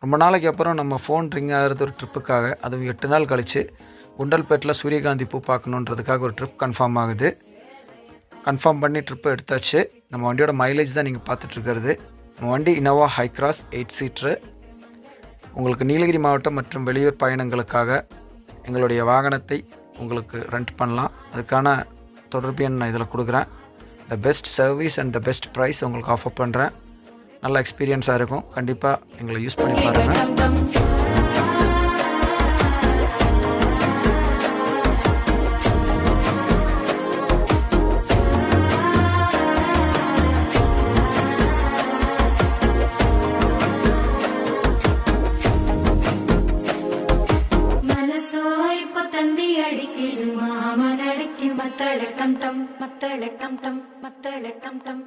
ரொம்ப நாளைக்கு அப்புறம் நம்ம ஃபோன் ரிங் ஆகிறது ஒரு ட்ரிப்புக்காக, அதுவும் 8 நாள் கழித்து குண்டல்பேட்டில் சூரியகாந்தி பூ பார்க்கணுன்றதுக்காக ஒரு ட்ரிப் கன்ஃபார்ம் ஆகுது. கன்ஃபார்ம் பண்ணி ட்ரிப்பு எடுத்தாச்சு. நம்ம வண்டியோட மைலேஜ் தான் நீங்கள் பார்த்துட்ருக்கிறது. நம்ம வண்டி இனோவா ஹை கிராஸ் 8 சீட்ரு. உங்களுக்கு நீலகிரி மாவட்டம் மற்றும் வெளியூர் பயணங்களுக்காக எங்களுடைய வாகனத்தை உங்களுக்கு ரெண்ட் பண்ணலாம். அதுக்கான தொடர்பு எண் நான் இதில் கொடுக்குறேன். The best service and the best price உங்களுக்கு ஆஃபர் பண்ணுறேன். நல்ல எக்ஸ்பீரியன்ஸாக இருக்கும். கண்டிப்பாக எங்களை யூஸ் பண்ணி பாருங்கள். மாமன் அடிக்கு மத்தள டம் டம் மத்தள டம் டம் மத்தள டம் டம்.